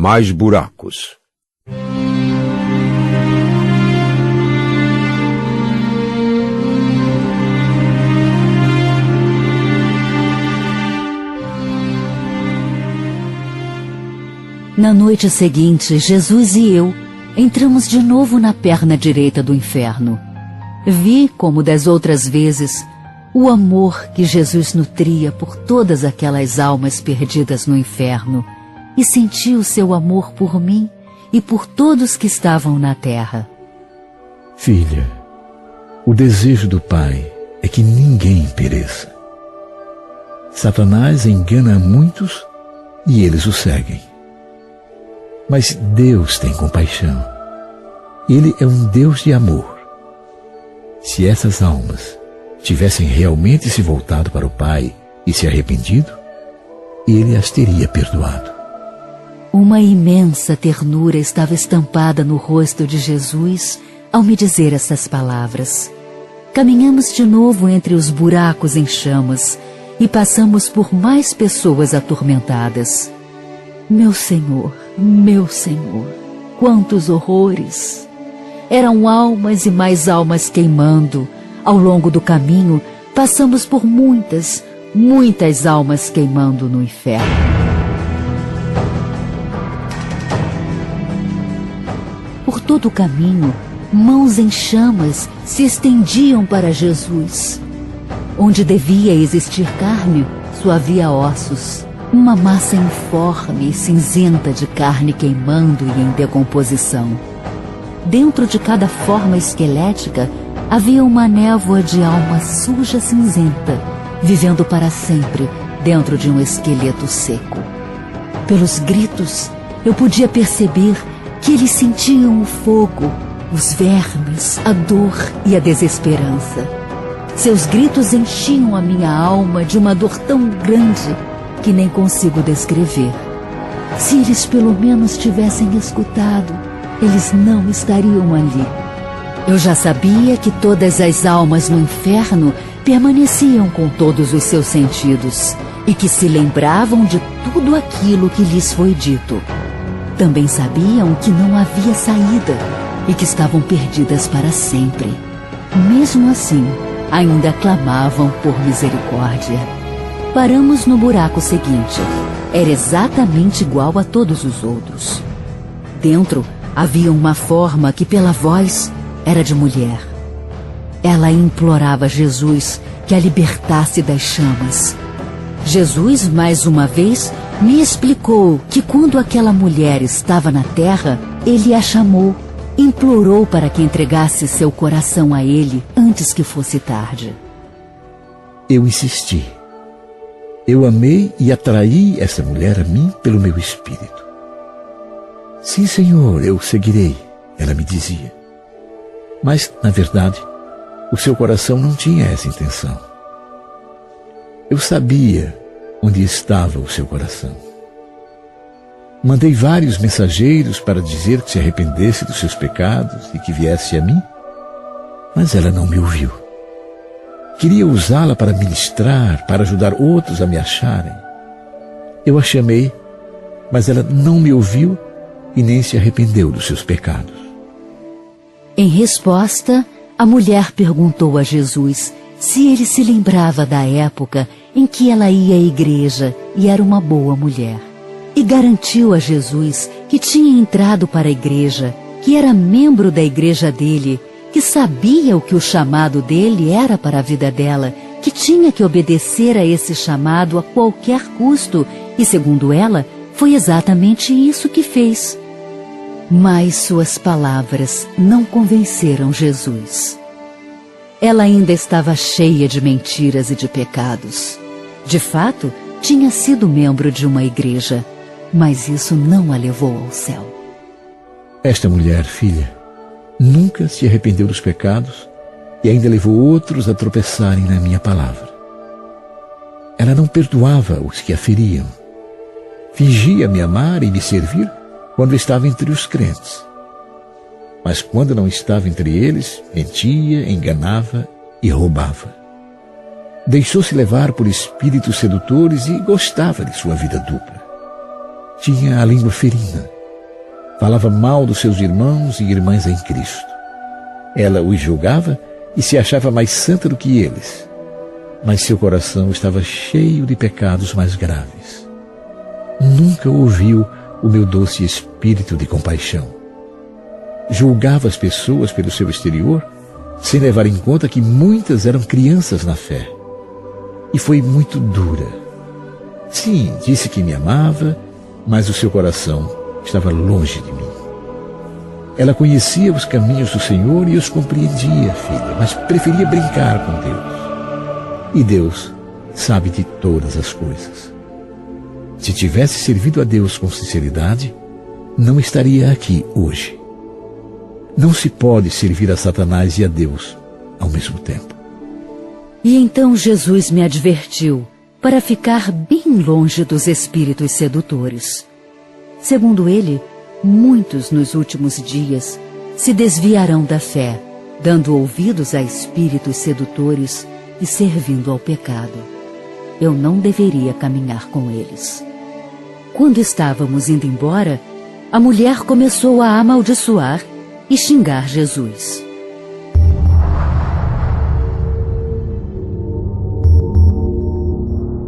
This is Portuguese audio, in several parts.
mais buracos. Na noite seguinte, Jesus e eu entramos de novo na perna direita do inferno. Vi, como das outras vezes, o amor que Jesus nutria por todas aquelas almas perdidas no inferno e senti o seu amor por mim e por todos que estavam na terra. Filha, o desejo do Pai é que ninguém pereça. Satanás engana a muitos e eles o seguem. Mas Deus tem compaixão. Ele é um Deus de amor. Se essas almas tivessem realmente se voltado para o Pai e se arrependido, Ele as teria perdoado. Uma imensa ternura estava estampada no rosto de Jesus ao me dizer essas palavras. Caminhamos de novo entre os buracos em chamas e passamos por mais pessoas atormentadas. Meu Senhor, quantos horrores! Eram almas e mais almas queimando. Ao longo do caminho, passamos por muitas almas queimando no inferno. Por todo o caminho, mãos em chamas se estendiam para Jesus. Onde devia existir carne, só havia ossos. Uma massa informe e cinzenta de carne queimando e em decomposição. Dentro de cada forma esquelética havia uma névoa de alma suja cinzenta, vivendo para sempre dentro de um esqueleto seco. Pelos gritos, eu podia perceber que eles sentiam o fogo, os vermes, a dor e a desesperança. Seus gritos enchiam a minha alma de uma dor tão grande que nem consigo descrever. Se eles pelo menos tivessem escutado, eles não estariam ali. Eu já sabia que todas as almas no inferno permaneciam com todos os seus sentidos e que se lembravam de tudo aquilo que lhes foi dito. Também sabiam que não havia saída e que estavam perdidas para sempre. Mesmo assim, ainda clamavam por misericórdia. Paramos no buraco seguinte. Era exatamente igual a todos os outros. Dentro havia uma forma que pela voz era de mulher. Ela implorava a Jesus que a libertasse das chamas. Jesus, mais uma vez, me explicou que quando aquela mulher estava na terra, ele a chamou, implorou para que entregasse seu coração a ele antes que fosse tarde. Eu insisti. Eu amei e atraí essa mulher a mim pelo meu espírito. Sim, Senhor, eu seguirei, ela me dizia. Mas, na verdade, o seu coração não tinha essa intenção. Eu sabia onde estava o seu coração. Mandei vários mensageiros para dizer que se arrependesse dos seus pecados e que viesse a mim, mas ela não me ouviu. Queria usá-la para ministrar, para ajudar outros a me acharem. Eu a chamei, mas ela não me ouviu e nem se arrependeu dos seus pecados. Em resposta, a mulher perguntou a Jesus se ele se lembrava da época em que ela ia à igreja e era uma boa mulher. E garantiu a Jesus que tinha entrado para a igreja, que era membro da igreja dele, que sabia o que o chamado dele era para a vida dela, que tinha que obedecer a esse chamado a qualquer custo, e segundo ela, foi exatamente isso que fez. Mas suas palavras não convenceram Jesus. Ela ainda estava cheia de mentiras e de pecados. De fato, tinha sido membro de uma igreja, mas isso não a levou ao céu. Esta mulher, filha, nunca se arrependeu dos pecados e ainda levou outros a tropeçarem na minha palavra. Ela não perdoava os que a feriam. Fingia me amar e me servir quando estava entre os crentes. Mas quando não estava entre eles, mentia, enganava e roubava. Deixou-se levar por espíritos sedutores e gostava de sua vida dupla. tinha a língua ferina. Falava mal dos seus irmãos e irmãs em Cristo. Ela os julgava e se achava mais santa do que eles. Mas seu coração estava cheio de pecados mais graves. Nunca ouviu o meu doce espírito de compaixão. Julgava as pessoas pelo seu exterior, sem levar em conta que muitas eram crianças na fé. E foi muito dura. Sim, disse que me amava, mas o seu coração estava longe de mim. Ela conhecia os caminhos do Senhor e os compreendia, filha, mas preferia brincar com Deus. E Deus sabe de todas as coisas. Se tivesse servido a Deus com sinceridade, não estaria aqui hoje. Não se pode servir a Satanás e a Deus ao mesmo tempo. E então Jesus me advertiu para ficar bem longe dos espíritos sedutores. Segundo ele, muitos nos últimos dias se desviarão da fé, dando ouvidos a espíritos sedutores e servindo ao pecado. Eu não deveria caminhar com eles. Quando estávamos indo embora, a mulher começou a amaldiçoar e xingar Jesus.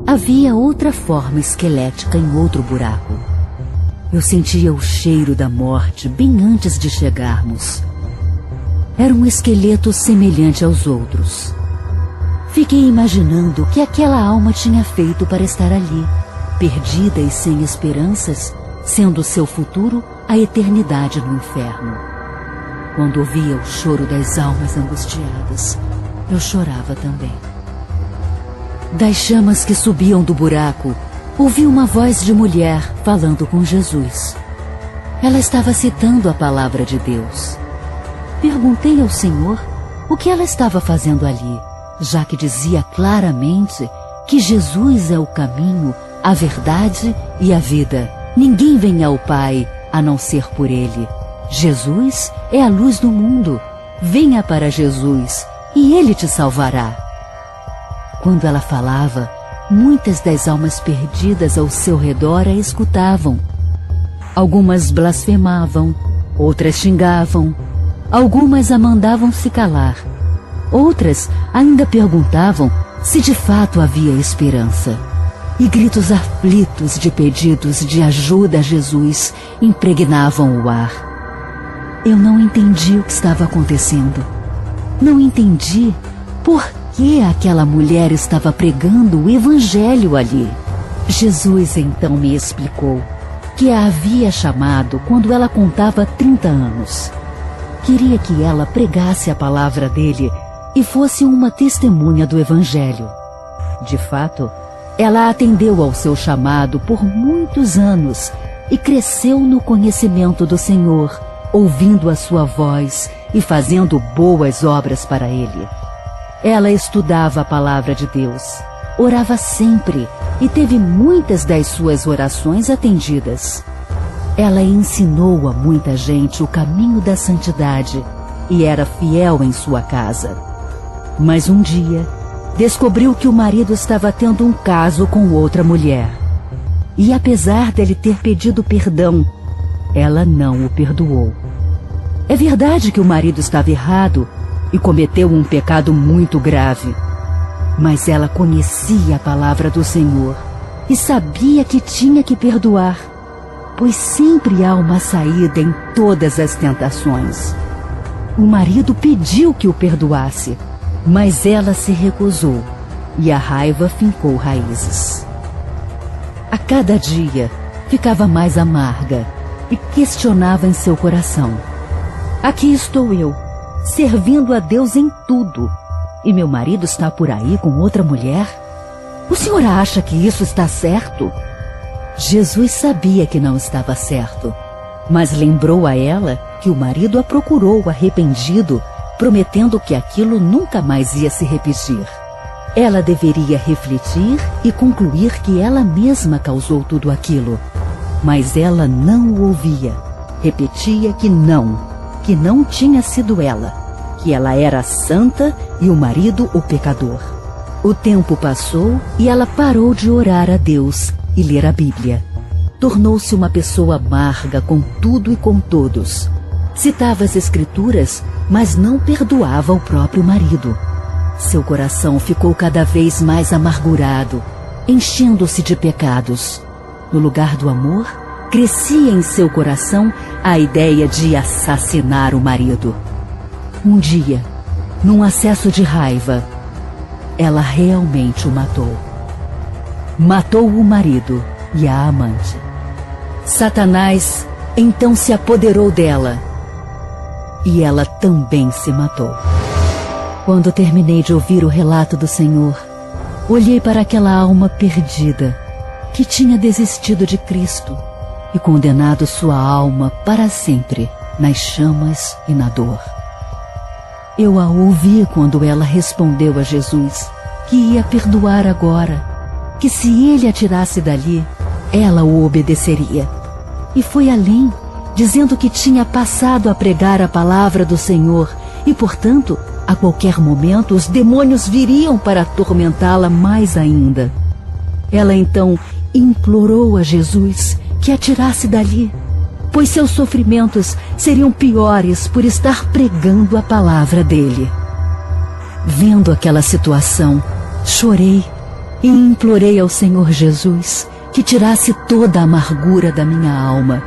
Havia outra forma esquelética em outro buraco. Eu sentia o cheiro da morte bem antes de chegarmos. Era um esqueleto semelhante aos outros. Fiquei imaginando o que aquela alma tinha feito para estar ali, perdida e sem esperanças, sendo seu futuro a eternidade no inferno. Quando ouvia o choro das almas angustiadas, eu chorava também. Das chamas que subiam do buraco, ouvi uma voz de mulher falando com Jesus. Ela estava citando a palavra de Deus. Perguntei ao Senhor o que ela estava fazendo ali, já que dizia claramente que Jesus é o caminho, a verdade e a vida. Ninguém vem ao Pai a não ser por Ele. Jesus é a luz do mundo. Venha para Jesus e Ele te salvará. Quando ela falava, muitas das almas perdidas ao seu redor a escutavam. Algumas blasfemavam, outras xingavam, algumas a mandavam se calar. Outras ainda perguntavam se de fato havia esperança. E gritos aflitos de pedidos de ajuda a Jesus impregnavam o ar. Eu não entendi o que estava acontecendo. Não entendi por que aquela mulher estava pregando o Evangelho ali. Jesus então me explicou que a havia chamado quando ela contava 30 anos. Queria que ela pregasse a palavra dele e fosse uma testemunha do Evangelho. De fato, ela atendeu ao seu chamado por muitos anos e cresceu no conhecimento do Senhor, ouvindo a sua voz e fazendo boas obras para Ele. Ela estudava a palavra de Deus, orava sempre e teve muitas das suas orações atendidas. Ela ensinou a muita gente o caminho da santidade e era fiel em sua casa. Mas um dia, descobriu que o marido estava tendo um caso com outra mulher. E apesar dele ter pedido perdão, ela não o perdoou. É verdade que o marido estava errado e cometeu um pecado muito grave. Mas ela conhecia a palavra do Senhor e sabia que tinha que perdoar, pois sempre há uma saída em todas as tentações. O marido pediu que o perdoasse, mas ela se recusou e a raiva fincou raízes. A cada dia ficava mais amarga e questionava em seu coração: aqui estou eu, servindo a Deus em tudo, e meu marido está por aí com outra mulher? O senhor acha que isso está certo? Jesus sabia que não estava certo, mas lembrou a ela que o marido a procurou arrependido, prometendo que aquilo nunca mais ia se repetir. Ela deveria refletir e concluir que ela mesma causou tudo aquilo. Mas ela não o ouvia. Repetia que não tinha sido ela, que ela era santa e o marido o pecador. O tempo passou e ela parou de orar a Deus e ler a Bíblia. tornou-se uma pessoa amarga com tudo e com todos. Citava as Escrituras, mas não perdoava o próprio marido. Seu coração ficou cada vez mais amargurado, enchendo-se de pecados. No lugar do amor, crescia em seu coração a ideia de assassinar o marido. Um dia, num acesso de raiva, ela realmente o matou. Matou o marido e a amante. Satanás então se apoderou dela e ela também se matou. Quando terminei de ouvir o relato do Senhor, olhei para aquela alma perdida que tinha desistido de Cristo e condenado sua alma para sempre nas chamas e na dor. Eu a ouvi quando ela respondeu a Jesus que ia perdoar agora, que se ele a tirasse dali, ela o obedeceria. E foi além, dizendo que tinha passado a pregar a palavra do Senhor e, portanto, a qualquer momento os demônios viriam para atormentá-la mais ainda. Ela então implorou a Jesus que a tirasse dali, pois seus sofrimentos seriam piores por estar pregando a palavra dele. Vendo aquela situação, chorei e implorei ao Senhor Jesus que tirasse toda a amargura da minha alma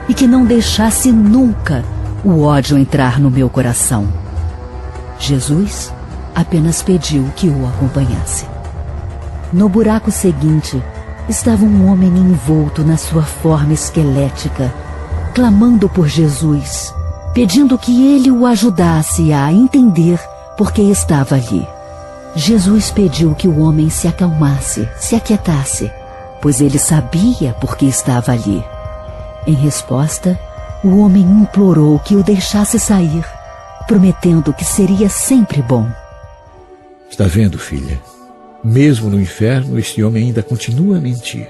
e que não deixasse nunca o ódio entrar no meu coração. Jesus apenas pediu que o acompanhasse. No buraco seguinte, estava um homem envolto na sua forma esquelética, clamando por Jesus, pedindo que ele o ajudasse a entender por que estava ali. Jesus pediu que o homem se acalmasse, se aquietasse, pois ele sabia por que estava ali. Em resposta, o homem implorou que o deixasse sair, prometendo que seria sempre bom. Está vendo, filha? Mesmo no inferno, este homem ainda continua a mentir.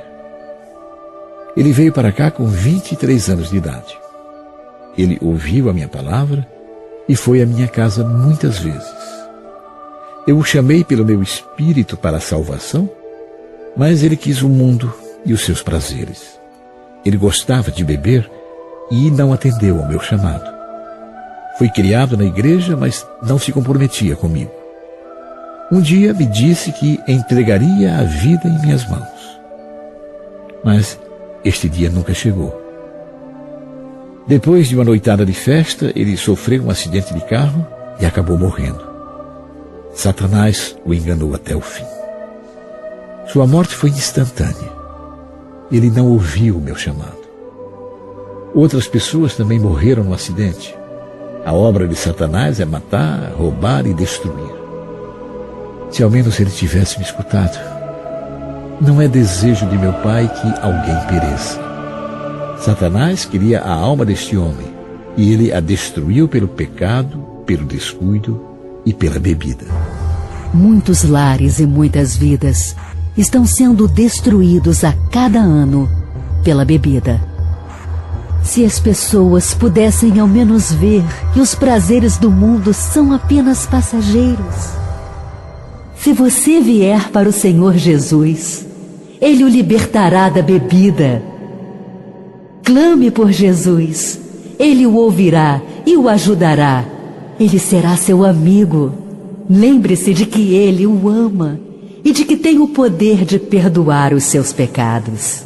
Ele veio para cá com 23 anos de idade. Ele ouviu a minha palavra e foi à minha casa muitas vezes. Eu o chamei pelo meu espírito para a salvação, mas ele quis o mundo e os seus prazeres. Ele gostava de beber e não atendeu ao meu chamado. Foi criado na igreja, mas não se comprometia comigo. Um dia me disse que entregaria a vida em minhas mãos. Mas este dia nunca chegou. Depois de uma noitada de festa, ele sofreu um acidente de carro e acabou morrendo. Satanás o enganou até o fim. Sua morte foi instantânea. Ele não ouviu o meu chamado. Outras pessoas também morreram no acidente. A obra de Satanás é matar, roubar e destruir. Se ao menos ele tivesse me escutado. Não é desejo de meu Pai que alguém pereça. Satanás queria a alma deste homem e ele a destruiu pelo pecado, pelo descuido e pela bebida. Muitos lares e muitas vidas estão sendo destruídos a cada ano pela bebida. Se as pessoas pudessem ao menos ver que os prazeres do mundo são apenas passageiros. Se você vier para o Senhor Jesus, Ele o libertará da bebida. Clame por Jesus, Ele o ouvirá e o ajudará. Ele será seu amigo. Lembre-se de que Ele o ama e de que tem o poder de perdoar os seus pecados.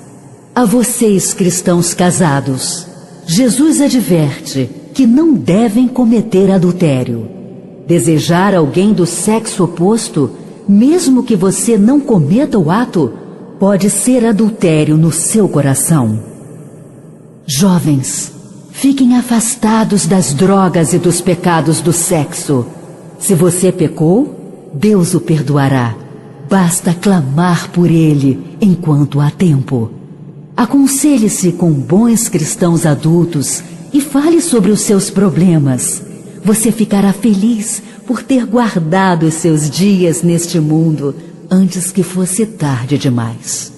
A vocês, cristãos casados, Jesus adverte que não devem cometer adultério. Desejar alguém do sexo oposto, mesmo que você não cometa o ato, pode ser adultério no seu coração. Jovens, fiquem afastados das drogas e dos pecados do sexo. Se você pecou, Deus o perdoará. Basta clamar por ele enquanto há tempo. Aconselhe-se com bons cristãos adultos e fale sobre os seus problemas. Você ficará feliz por ter guardado os seus dias neste mundo antes que fosse tarde demais.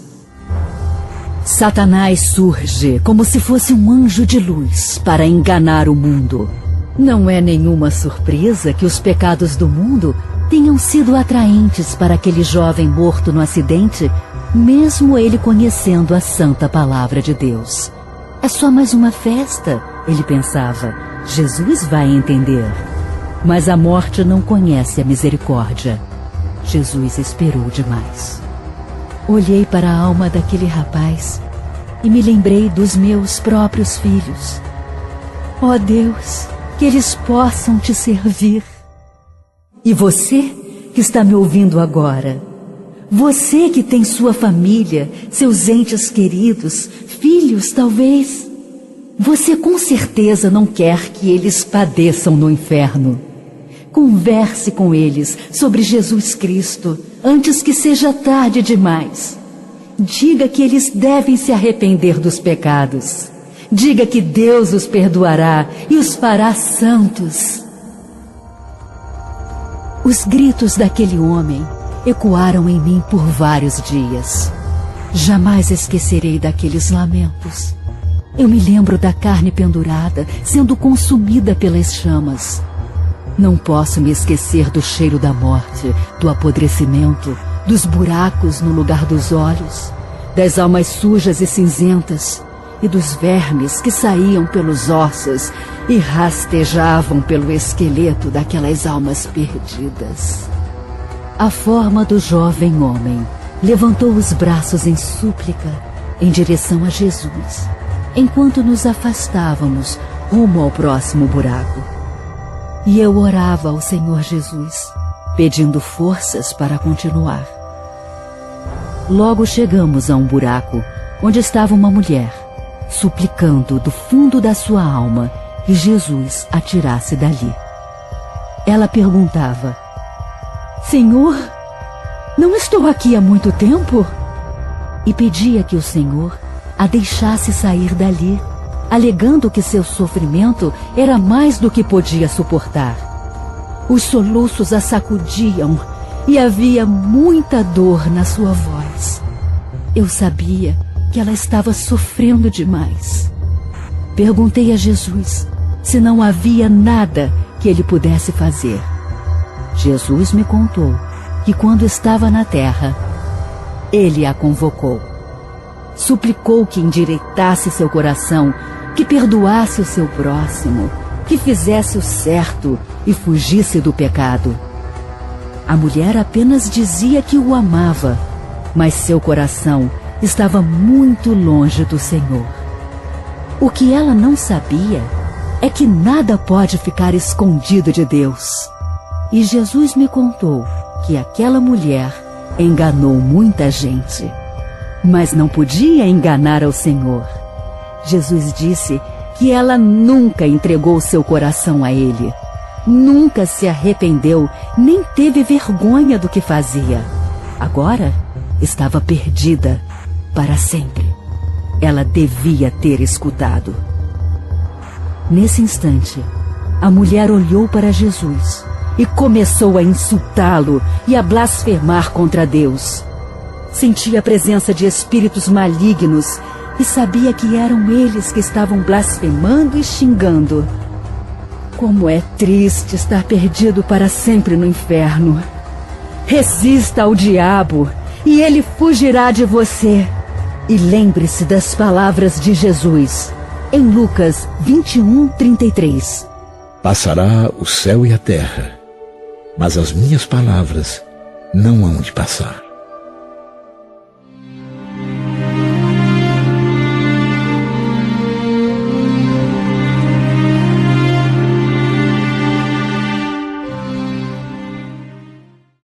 Satanás surge como se fosse um anjo de luz para enganar o mundo. Não é nenhuma surpresa que os pecados do mundo tenham sido atraentes para aquele jovem morto no acidente mesmo ele conhecendo a santa palavra de Deus. É só mais uma festa, ele pensava. Jesus vai entender. Mas a morte não conhece a misericórdia. Jesus esperou demais. Olhei para a alma daquele rapaz e me lembrei dos meus próprios filhos. Ó Deus, que eles possam te servir. E você que está me ouvindo agora, você que tem sua família, seus entes queridos, filhos talvez, você com certeza não quer que eles padeçam no inferno. Converse com eles sobre Jesus Cristo antes que seja tarde demais. Diga que eles devem se arrepender dos pecados. Diga que Deus os perdoará e os fará santos. Os gritos daquele homem ecoaram em mim por vários dias. Jamais esquecerei daqueles lamentos. Eu me lembro da carne pendurada, sendo consumida pelas chamas. Não posso me esquecer do cheiro da morte, do apodrecimento, dos buracos no lugar dos olhos, das almas sujas e cinzentas e dos vermes que saíam pelos ossos e rastejavam pelo esqueleto daquelas almas perdidas. A forma do jovem homem levantou os braços em súplica em direção a Jesus, enquanto nos afastávamos rumo ao próximo buraco. E eu orava ao Senhor Jesus, pedindo forças para continuar. Logo chegamos a um buraco onde estava uma mulher, suplicando do fundo da sua alma que Jesus a tirasse dali. Ela perguntava: Senhor, não estou aqui há muito tempo? E pedia que o Senhor a deixasse sair dali, alegando que seu sofrimento era mais do que podia suportar. Os soluços a sacudiam e havia muita dor na sua voz. Eu sabia que ela estava sofrendo demais. Perguntei a Jesus se não havia nada que ele pudesse fazer. Jesus me contou que quando estava na terra, ele a convocou. Suplicou que endireitasse seu coração, que perdoasse o seu próximo, que fizesse o certo e fugisse do pecado. A mulher apenas dizia que o amava, mas seu coração estava muito longe do Senhor. O que ela não sabia é que nada pode ficar escondido de Deus. E Jesus me contou que aquela mulher enganou muita gente, mas não podia enganar ao Senhor. Jesus disse que ela nunca entregou seu coração a Ele, nunca se arrependeu, nem teve vergonha do que fazia. Agora estava perdida para sempre. Ela devia ter escutado. Nesse instante, a mulher olhou para Jesus e começou a insultá-lo e a blasfemar contra Deus. Sentia a presença de espíritos malignos e sabia que eram eles que estavam blasfemando e xingando. Como é triste estar perdido para sempre no inferno. Resista ao diabo e ele fugirá de você. E lembre-se das palavras de Jesus em Lucas 21:33. Passará o céu e a terra, mas as minhas palavras não hão de passar.